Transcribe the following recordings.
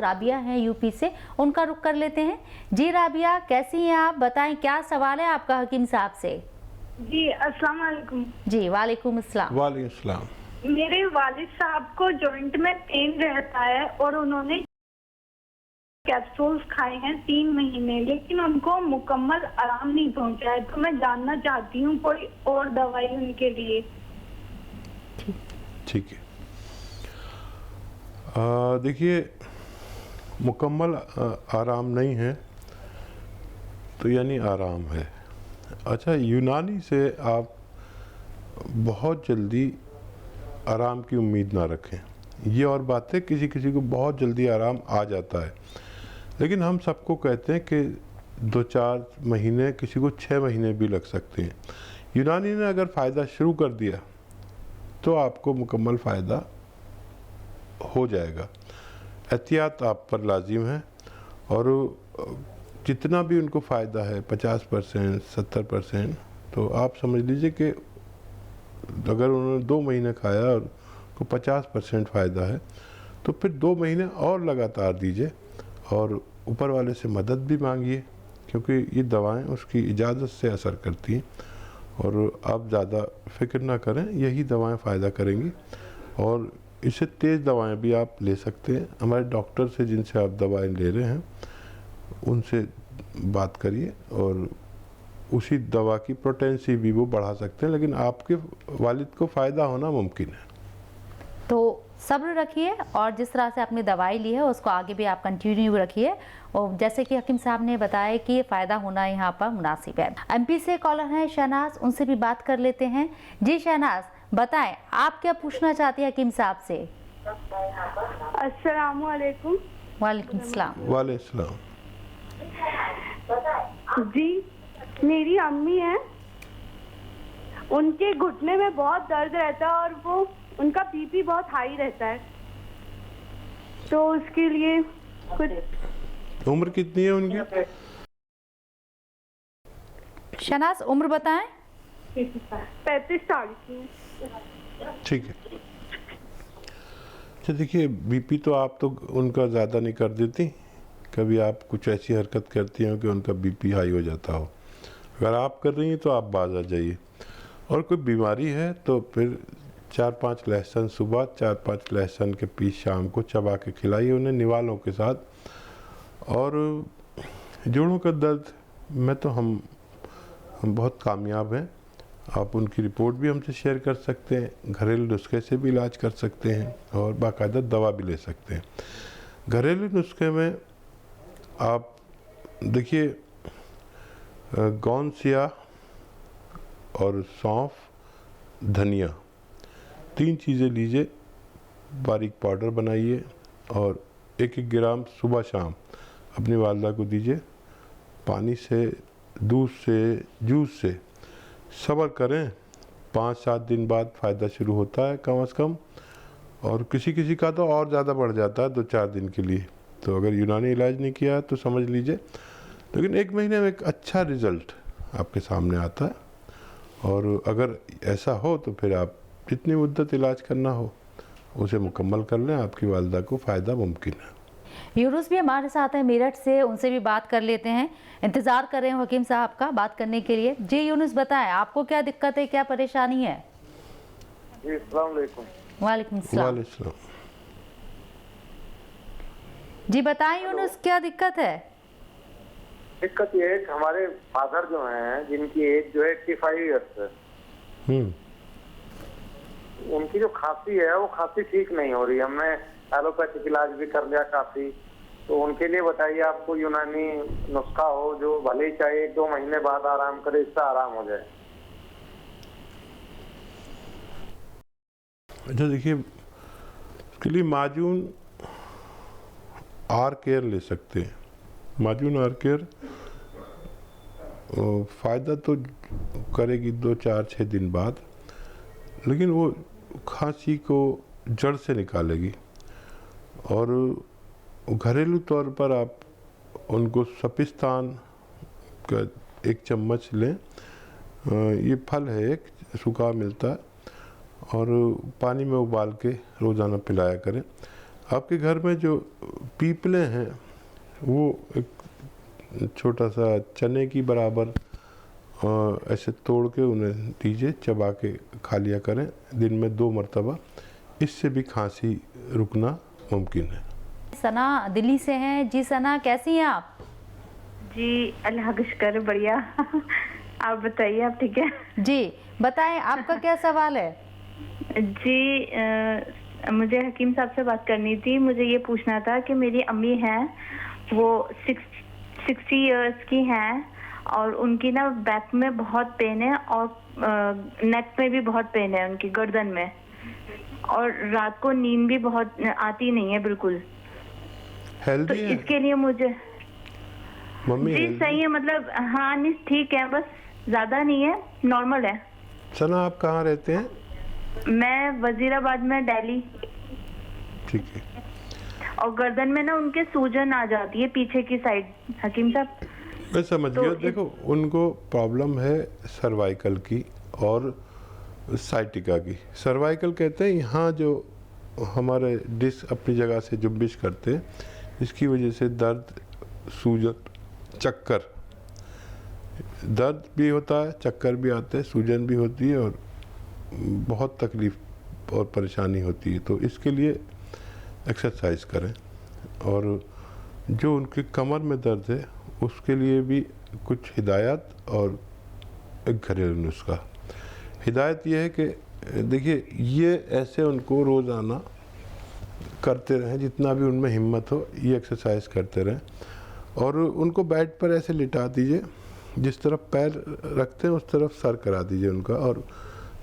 राबिया हैं यूपी से, उनका रुख कर लेते हैं। जी राबिया, कैसी हैं आप? बताएं क्या सवाल है आपका हकीम साहब से। जी अस्सलाम वालेकुम। जी वालेकुम अस्सलाम। वालेकुम अस्सलाम। मेरे वालिद साहब को जॉइंट में पेन रहता है और उन्होंने कैप्सूल्स खाए हैं 3 महीने, लेकिन उनको मुकम्मल आराम नहीं पहुंचा है। तो मैं जानना चाहती हूँ कोई और दवाई उनके लिए। ठीक है, देखिए मुकम्मल आराम नहीं है तो यानी आराम है। अच्छा, यूनानी से आप बहुत जल्दी आराम की उम्मीद ना रखें। ये और बात है, किसी किसी को बहुत जल्दी आराम आ जाता है, लेकिन हम सबको कहते हैं कि 2-4 महीने, किसी को 6 महीने भी लग सकते हैं। यूनानी ने अगर फ़ायदा शुरू कर दिया तो आपको मुकम्मल फ़ायदा हो जाएगा। एहतियात आप पर लाजिम है, और जितना भी उनको फ़ायदा है 50%, 70%, तो आप समझ लीजिए कि अगर उन्होंने 2 महीने खाया और को 50% फ़ायदा है तो फिर 2 महीने और लगातार दीजिए, और ऊपर वाले से मदद भी मांगिए, क्योंकि ये दवाएं उसकी इजाज़त से असर करती हैं। और आप ज़्यादा फिक्र ना करें, यही दवाएं फ़ायदा करेंगी। और इससे तेज़ दवाएं भी आप ले सकते हैं। हमारे डॉक्टर से जिनसे आप दवाएं ले रहे हैं उनसे बात करिए, और उसी दवा की पोटेंसी भी वो बढ़ा सकते हैं, लेकिन आपके वालिद को फ़ायदा होना मुमकिन है। तो सब्र रखिए, और जिस तरह से आपने दवाई ली है उसको आगे भी आप कंटिन्यू रखिए। और जैसे कि हकीम साहब ने बताया कि ये फ़ायदा होना यहाँ पर मुनासिब है। एमपी से कॉलर हैं शहनाज, उनसे भी बात कर लेते हैं। जी शहनाज, बताएं आप क्या पूछना चाहती हैं हकीम साहब से। अस्सलाम वालेकुम। वालेकुम सलाम। वालेकुम सलाम। जी, मेरी अम्मी है, उनके घुटने में बहुत दर्द रहता है और वो उनका बीपी बहुत हाई रहता है, तो उसके लिए कुछ। उम्र कितनी है उनकी? शहनाज उम्र बताएं। 35 साल की। ठीक है। अच्छा देखिए, बीपी तो आप तो उनका ज़्यादा नहीं कर देती, कभी आप कुछ ऐसी हरकत करती हैं कि उनका बीपी हाई हो जाता हो। अगर आप कर रही हैं तो आप बाज आ जाइए। और कोई बीमारी है तो फिर 4-5 लहसुन सुबह, 4-5 लहसुन के पीस शाम को चबा के खिलाइए उन्हें निवालों के साथ। और जोड़ों का दर्द में तो हम बहुत कामयाब हैं। आप उनकी रिपोर्ट भी हमसे शेयर कर सकते हैं, घरेलू नुस्खे से भी इलाज कर सकते हैं, और बाकायदा दवा भी ले सकते हैं। घरेलू नुस्खे में आप देखिए, गौनसिया और सौंफ, धनिया, 3 चीज़ें लीजिए, बारीक पाउडर बनाइए, और 1-1 ग्राम सुबह शाम अपनी वालदा को दीजिए। पानी से, दूध से, जूस से सब्र करें, 5-7 दिन बाद फ़ायदा शुरू होता है कम से कम, और किसी किसी का तो और ज़्यादा बढ़ जाता है 2-4 दिन के लिए। तो अगर यूनानी इलाज नहीं किया तो समझ लीजिए, लेकिन 1 महीने में एक अच्छा रिज़ल्ट आपके सामने आता है। और अगर ऐसा हो तो फिर आप जितनी मुद्दत इलाज करना हो उसे मुकम्मल कर लें, आपकी वालदा को फ़ायदा मुमकिन है। यूनुस भी हमारे साथ हैं मेरठ से, उनसे भी बात कर लेते हैं। इंतज़ार कर रहे हैं हकीम साहब का बात करने के लिए। जी यूनुस, बताएं आपको क्या दिक्कत है, क्या परेशानी है? जी अस्सलाम वालेकुम। वालेकुम सलाम। वालेकुम। जी बताएं यूनुस, क्या दिक्कत है? दिक्कत ये है कि हमारे फादर जो हैं, जिनकी एज जो है 85 ईयर्स है, उनकी जो खांसी है वो खांसी ठीक नहीं हो रही। हमने एलोपैथिक इलाज भी कर लिया काफी, तो उनके लिए बताइए आपको यूनानी नुस्खा हो जो भले ही चाहे 1-2 महीने बाद आराम करे, इससे आराम हो जाए। अच्छा देखिए, उसके लिए माजून आर केयर ले सकते हैं। माजून आर केयर फ़ायदा तो करेगी 2-4-6 दिन बाद, लेकिन वो खांसी को जड़ से निकालेगी। और घरेलू तौर पर आप उनको सपिस्तान का 1 चम्मच लें। ये फल है, एक सूखा मिलता है, और पानी में उबाल के रोज़ाना पिलाया करें। आपके घर में जो पीपले हैं वो एक छोटा सा चने की बराबर ऐसे तोड़ के उन्हें दीजिए, चबा के खा लिया करें दिन में 2 मरतबा। इससे भी खांसी रुकना मुमकिन है। सना दिल्ली से हैं। जी सना, कैसी हैं आप? जी अल्लाह का शुक्र, बढ़िया। आप बताइए, आप ठीक है? जी बताएं, आपका क्या सवाल है? जी मुझे हकीम साहब से बात करनी थी। मुझे ये पूछना था कि मेरी अम्मी हैं, वो 60 इयर्स की हैं और उनकी ना बैक में बहुत पेन है और नेक में भी बहुत पेन है, उनकी गर्दन में, और रात को नींद भी बहुत आती नहीं है बिल्कुल। हेल्दी तो है इसके लिए मुझे मम्मी? जी सही है, मतलब हाँ नहीं ठीक है, बस ज्यादा नहीं है, नॉर्मल है। सना आप कहाँ रहते हैं? मैं वजीराबाद में, दिल्ली। ठीक है। और गर्दन में ना उनके सूजन आ जाती है पीछे की साइड, हकीम साहब। मैं समझ तो गया। देखो उनको प्रॉब्लम है सर्वाइकल की और साइटिका की। सर्वाइकल कहते हैं यहाँ जो हमारे डिस्क अपनी जगह से जुम्बिश करते हैं, इसकी वजह से दर्द, सूजन, चक्कर, दर्द भी होता है, चक्कर भी आते हैं, सूजन भी होती है और बहुत तकलीफ और परेशानी होती है। तो इसके लिए एक्सरसाइज करें। और जो उनके कमर में दर्द है उसके लिए भी कुछ हिदायत और एक घरेलू नुस्खा। हिदायत ये है कि देखिए, ये ऐसे उनको रोज़ाना करते रहें, जितना भी उनमें हिम्मत हो ये एक्सरसाइज करते रहें। और उनको बेड पर ऐसे लिटा दीजिए, जिस तरफ पैर रखते हैं उस तरफ सर करा दीजिए उनका, और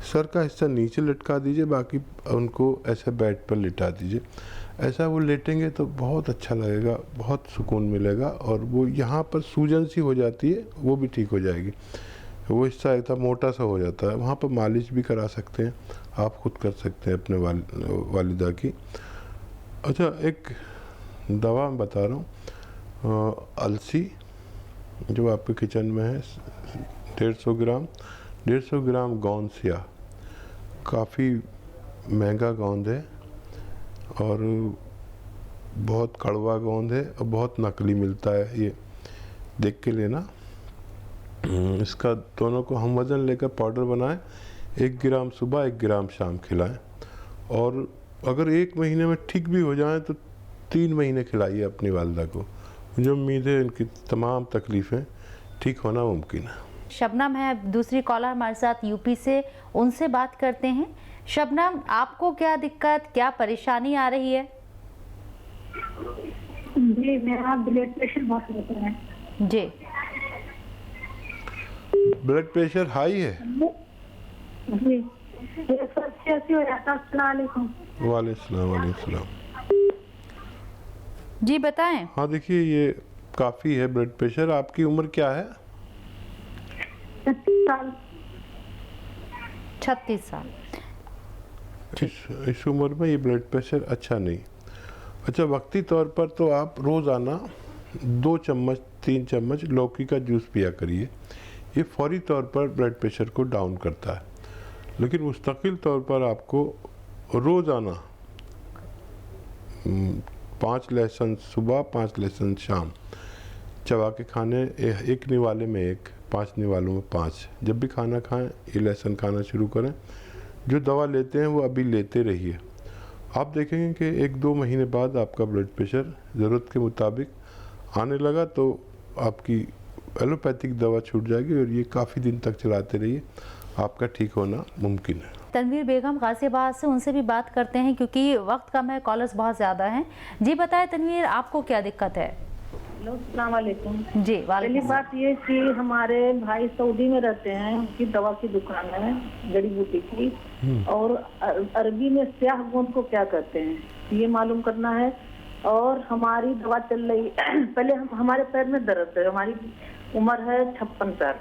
सर का हिस्सा नीचे लटका दीजिए, बाकी उनको ऐसे बेड पर लिटा दीजिए। ऐसा वो लेटेंगे तो बहुत अच्छा लगेगा, बहुत सुकून मिलेगा, और वो यहाँ पर सूजन सी हो जाती है वो भी ठीक हो जाएगी। वो हिस्सा इतना मोटा सा हो जाता है, वहाँ पर मालिश भी करा सकते हैं, आप खुद कर सकते हैं अपने वालिदा की। अच्छा, एक दवा मैं बता रहा हूँ, अलसी जो आपके किचन में है, 150 ग्राम गोंद सिया, काफ़ी महंगा गोंद है और बहुत कड़वा गोंद है और बहुत नकली मिलता है, ये देख के लेना। इसका दोनों को हम वज़न लेकर पाउडर बनाएं, 1 ग्राम सुबह 1 ग्राम शाम खिलाएं, और अगर 1 महीने में ठीक भी हो जाए तो 3 महीने खिलाइए अपनी वालिदा को। मुझे उम्मीद है इनकी तमाम तकलीफ़ें ठीक होना मुमकिन है। शबनम है दूसरी कॉलर हमारे साथ यूपी से, उनसे बात करते हैं। शबनम, आपको क्या दिक्कत, क्या परेशानी आ रही है? जी मेरा ब्लड प्रेशर बहुत रहता है। जी, ब्लड प्रेशर हाई है? जी 180 हो जाता है। अस्सलाम वालेकुम। वालेकुम। जी बताएं। हाँ देखिए, ये काफ़ी है ब्लड प्रेशर। आपकी उम्र क्या है? 36 साल। 36 साल। इस उम्र में ये ब्लड प्रेशर अच्छा नहीं। अच्छा, वक्ती तौर पर तो आप रोज़ाना 2 चम्मच 3 चम्मच लौकी का जूस पिया करिए, ये फौरी तौर पर ब्लड प्रेशर को डाउन करता है। लेकिन मुस्तकिल तौर पर आपको रोज़ाना 5 लहसुन सुबह 5 लहसुन शाम चबा के खाने, 1 निवाले में 1, 5 निवालों में 5। जब भी खाना खाएं ये लहसुन खाना शुरू करें। जो दवा लेते हैं वो अभी लेते रहिए। आप देखेंगे कि 1-2 महीने बाद आपका ब्लड प्रेशर ज़रूरत के मुताबिक आने लगा, तो आपकी एलोपैथिक दवा छूट जाएगी और ये काफ़ी दिन तक चलाते रहिए, आपका ठीक होना मुमकिन है। तनवीर बेगम गाजियाबाद से, उनसे भी बात करते हैं क्योंकि वक्त कम है, कॉलर्स बहुत ज़्यादा हैं। जी बताएं तनवीर, आपको क्या दिक्कत है? अस्सलाम वालेकुम। जी पहली वालेकुम। बात ये कि हमारे भाई सऊदी में रहते हैं, उनकी दवा की दुकान है जड़ी बूटी की, और अरबी में स्याह गोंद को क्या कहते हैं ये मालूम करना है। और हमारी दवा चल रही पहले हमारे पैर में दर्द है, हमारी उम्र है 56 साल,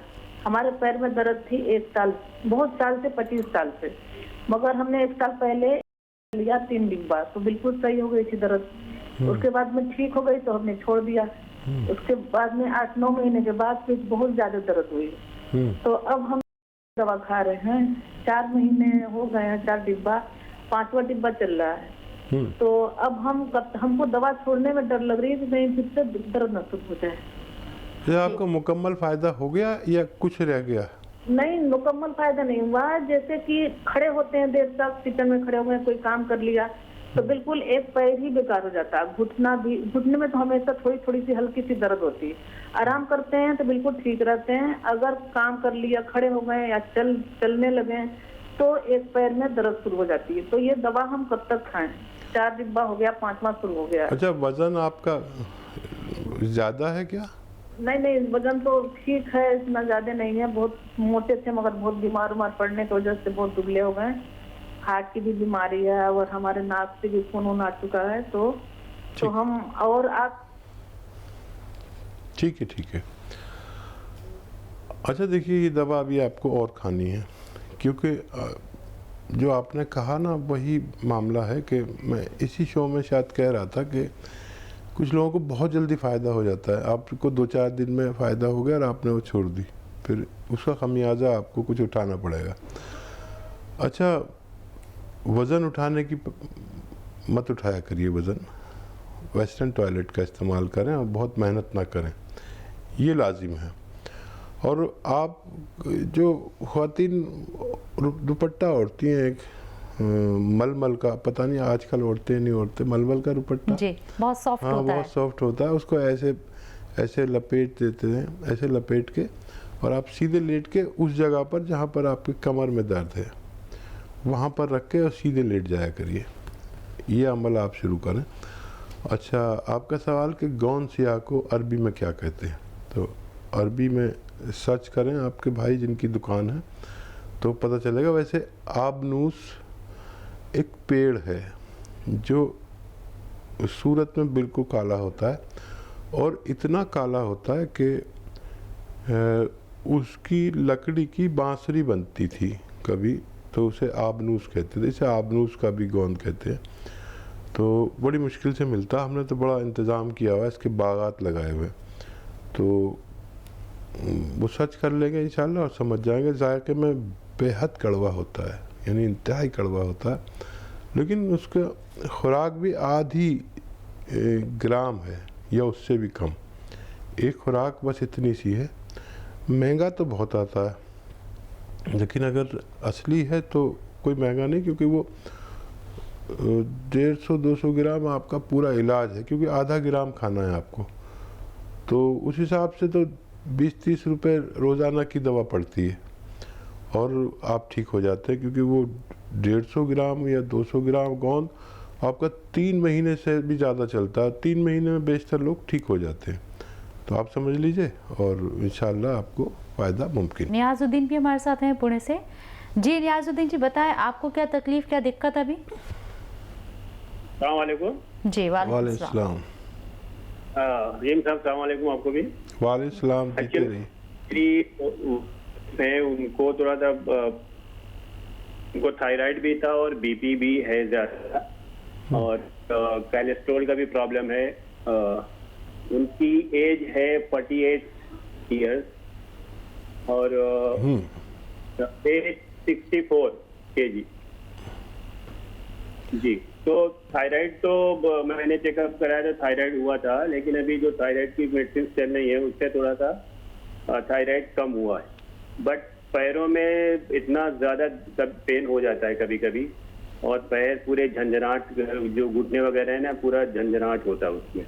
हमारे पैर में दर्द थी 1 साल, बहुत साल से 25 साल से, मगर हमने 1 साल पहले लिया 3 डिब्बा तो बिल्कुल सही हो गई थी दर्द। उसके बाद में ठीक हो गई तो हमने छोड़ दिया। उसके बाद में 8-9 महीने के बाद फिर बहुत ज्यादा दर्द हुई, तो अब हम दवा खा रहे हैं। 4 महीने हो गए हैं, 4 डिब्बा, 5वां डिब्बा चल रहा है। तो अब हमको दवा छोड़ने में डर लग रही है कि कहीं फिर से दर्द न शुरू हो जाए। क्या आपको मुकम्मल फायदा हो गया या कुछ रह गया? नहीं, मुकम्मल फायदा नहीं हुआ। जैसे कि खड़े होते हैं देर तक, किचन में खड़े हुए हैं, कोई काम कर लिया तो बिल्कुल एक पैर ही बेकार हो जाता है। घुटने में तो हमेशा थोड़ी थोड़ी सी हल्की सी दर्द होती है। आराम करते हैं तो बिल्कुल ठीक रहते हैं। अगर काम कर लिया, खड़े हो गए या चलने लगे तो एक पैर में दर्द शुरू हो जाती है। तो ये दवा हम कब तक खाएं? 4 डिब्बा हो गया, 5वां शुरू हो गया। अच्छा, वजन आपका ज्यादा है क्या? नहीं, वजन तो ठीक है, इतना ज्यादा नहीं है। बहुत मोटे थे मगर बहुत बीमार पड़ने की वजह से बहुत दुबले हो गए। हार्ट की भी बीमारी है और हमारे नाक से भी खून आ चुका है। तो हम और आप ठीक है। अच्छा देखिए, ये दवा अभी आपको और खानी है, क्योंकि जो आपने कहा ना वही मामला है कि मैं इसी शो में शायद कह रहा था कि कुछ लोगों को बहुत जल्दी फ़ायदा हो जाता है। आपको 2-4 दिन में फ़ायदा हो गया और आपने वो छोड़ दी, फिर उसका खमियाजा आपको कुछ उठाना पड़ेगा। अच्छा, वज़न उठाने की मत उठाया करिए वज़न। वेस्टर्न टॉयलेट का इस्तेमाल करें और बहुत मेहनत ना करें, ये लाजिम है। और आप जो ख़वातीन दुपट्टा ओढ़ती हैं, एक मलमल का, पता नहीं आजकल ओढ़ते हैं नहीं ओढ़ते, मलमल का दुपट्टा जी, बहुत सॉफ्ट हाँ, होता है। बहुत सॉफ्ट होता है। उसको ऐसे लपेट देते हैं, ऐसे लपेट के, और आप सीधे लेट के उस जगह पर जहाँ पर आपकी कमर में दर्द है वहाँ पर रख के और सीधे लेट जाया करिए। ये अमल आप शुरू करें। अच्छा, आपका सवाल कि गौन सियाह को अरबी में क्या कहते हैं, तो अरबी में सर्च करें, आपके भाई जिनकी दुकान है तो पता चलेगा। वैसे आबनूस एक पेड़ है जो सूरत में बिल्कुल काला होता है, और इतना काला होता है कि उसकी लकड़ी की बांसुरी बनती थी कभी, तो उसे आबनूस कहते थे। इसे आबनूस का भी गोंद कहते हैं। तो बड़ी मुश्किल से मिलता, हमने तो बड़ा इंतज़ाम किया हुआ है, इसके बागात लगाए हुए। तो वो सर्च कर लेंगे इंशाल्लाह और समझ जाएंगे। जायके में बेहद कड़वा होता है, यानी इंतहाई कड़वा होता है, लेकिन उसका खुराक भी आधी ग्राम है या उससे भी कम। एक खुराक बस इतनी सी है। महंगा तो बहुत आता है, लेकिन अगर असली है तो कोई महंगा नहीं, क्योंकि वो 150-200 ग्राम आपका पूरा इलाज है, क्योंकि आधा ग्राम खाना है आपको। तो उस हिसाब से तो 20-30 रुपए रोज़ाना की दवा पड़ती है और आप ठीक हो जाते हैं, क्योंकि वो 150 ग्राम या 200 ग्राम गोंद आपका 3 महीने से भी ज़्यादा चलता है। 3 महीने में बेशतर लोग ठीक हो जाते हैं। तो आप समझ लीजिए और इंशाल्लाह आपको फ़ायदा मुमकिन। नियाजुद्दीन भी हमारे साथ हैं पुणे से। जी नियाजुद्दीन जी, बताएं आपको क्या तकलीफ, क्या दिक्कत अभी? अस्सलाम वालेकुम। जी वालेकुम सलाम। रहीम साहब सलाम वालेकुम आपको भी। वालेकुम सलाम। है उनको थोड़ा सा उनको थायराइड भी था और बीपी भी है ज़्यादा, और कोलेस्ट्रॉल का भी प्रॉब्लम है। उनकी एज है 48 ईयर्स और 64 kg। जी, तो थायराइड तो मैंने चेकअप कराया था, थायराइड हुआ था, लेकिन अभी जो थायराइड की मेडिसिन चल रही है उससे थोड़ा सा थायराइड कम हुआ है। बट पैरों में इतना ज़्यादा पेन हो जाता है कभी कभी, और पैर पूरे झंझनाट, जो घुटने वगैरह है ना, पूरा झंझनाट होता है उसमें,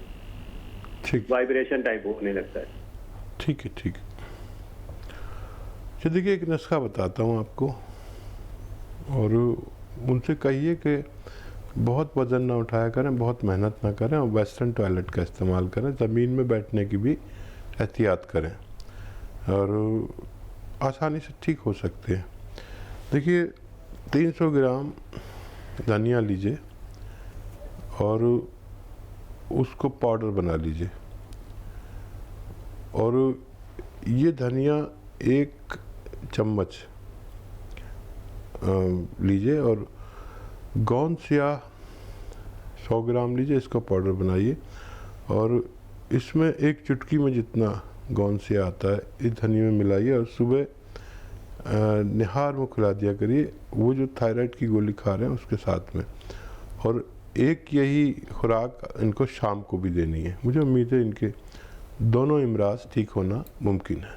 ठीक, वाइब्रेशन टाइप होने लगता है। ठीक है, ठीक है। तो देखिए, एक नुस्खा बताता हूँ आपको, और उनसे कहिए कि बहुत वज़न ना उठाया करें, बहुत मेहनत ना करें, और वेस्टर्न टॉयलेट का इस्तेमाल करें। ज़मीन में बैठने की भी एहतियात करें, और आसानी से ठीक हो सकते हैं। देखिए, 300 ग्राम धनिया लीजिए और उसको पाउडर बना लीजिए, और ये धनिया 1 चम्मच लीजिए, और गोंद सियाह 100 ग्राम लीजिए, इसका पाउडर बनाइए, और इसमें 1 चुटकी में जितना गोंद सियाह आता है इस धनिया में मिलाइए, और सुबह निहार में खिला दिया करिए, वो जो थायराइड की गोली खा रहे हैं उसके साथ में। और एक यही खुराक इनको शाम को भी देनी है। मुझे उम्मीद है इनके दोनों इमराज ठीक होना मुमकिन है।